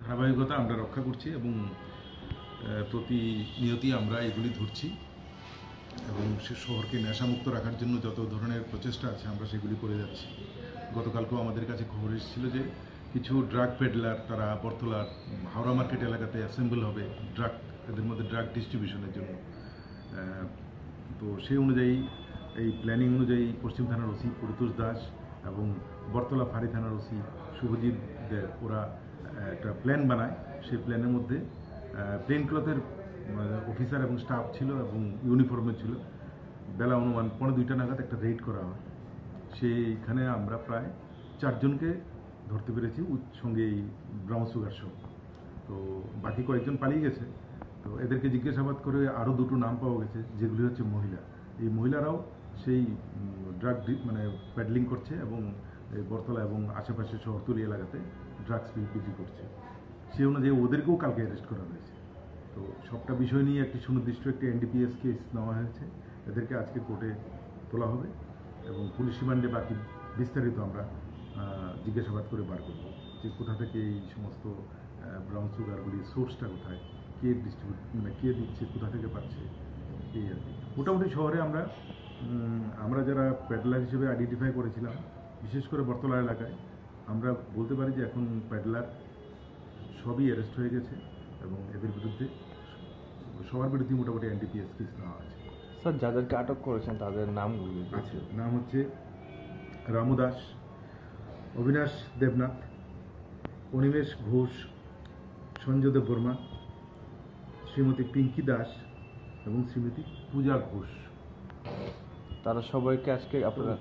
ধারাবাহিকতা আমরা রক্ষা করছি এবং প্রতিনিয়তই আমরা এগুলি ধরছি এবং সে শহরকে নেশামুক্ত রাখার জন্য যত ধরনের প্রচেষ্টা আছে আমরা সেগুলি করে যাচ্ছি। গতকালকেও আমাদের কাছে খবর এসেছিল যে কিছু ড্রাগ পেডলার তারা বরতলার হাওড়া মার্কেট এলাকাতে অ্যাসেম্বল হবে এদের মধ্যে ড্রাগ ডিস্ট্রিবিউশনের জন্য। তো সেই অনুযায়ী এই প্ল্যানিং অনুযায়ী পশ্চিম থানার ওসি পরিতোষ দাস এবং বরতলা ফাঁড়ি থানার ওসি শুভজিৎ ওরা একটা প্ল্যান বানায়। সেই প্ল্যানের মধ্যে প্লেন ক্লথের অফিসার এবং স্টাফ ছিল এবং ইউনিফর্মে ছিল। বেলা অনুমান 1:45 নাগাদ একটা রেড করা হয়। সেইখানে আমরা প্রায় 4 জনকে ধরতে পেরেছি, সঙ্গে এই ব্রাউন সুগার সহ। তো বাকি কয়েকজন পালিয়ে গেছে। তো এদেরকে জিজ্ঞাসাবাদ করে আরও 2টো নাম পাওয়া গেছে, যেগুলি হচ্ছে মহিলা। এই মহিলারাও সেই ড্রাগ প্যাডলিং করছে এবং এই বরতলা এবং আশেপাশে শহরতলি এলাকাতে ড্রাগস বিক্রি করছে। সেই অনুযায়ী ওদেরকেও কালকে অ্যারেস্ট করা হয়েছে। তো সবটা বিষয় নিয়ে একটি সুনির্দিষ্ট একটি NDPS কেস নেওয়া হয়েছে। এদেরকে আজকে কোর্টে তোলা হবে এবং পুলিশ রিমান্ডে বাকি বিস্তারিত আমরা জিজ্ঞাসাবাদ করে বার করব যে কোথা থেকে এই সমস্ত ব্রাউন সুগারগুলির সোর্সটা কোথায়, কে কে দিচ্ছে, কোথা থেকে পাচ্ছে, এই আর কি। মোটামুটি শহরে আমরা যারা প্যাডলার হিসেবে আইডেন্টিফাই করেছিলাম, বিশেষ করে বরতলা এলাকায়, আমরা বলতে পারি যে এখন প্যাডলার সবই অ্যারেস্ট হয়ে গেছে এবং এদের বিরুদ্ধে সবার বিরুদ্ধে মোটামুটি NDPS কেস নেওয়া আছে। স্যার, যাদেরকে আটক করেছেন তাদের নামগুলি আছে। নাম হচ্ছে রামু দাস, অবিনাশ দেবনাথ, অনিমেষ ঘোষ, সঞ্জয় দেব বর্মা, শ্রীমতী পিঙ্কি দাস এবং শ্রীমতী পূজা ঘোষ। তারা সবাইকে আজকে আপনারা?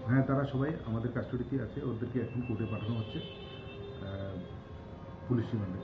হ্যাঁ, তারা সবাই আমাদের কাস্টডিতে আছে। ওদেরকে এখন কোর্টে পাঠানো হচ্ছে পুলিশ রিমান্ডে।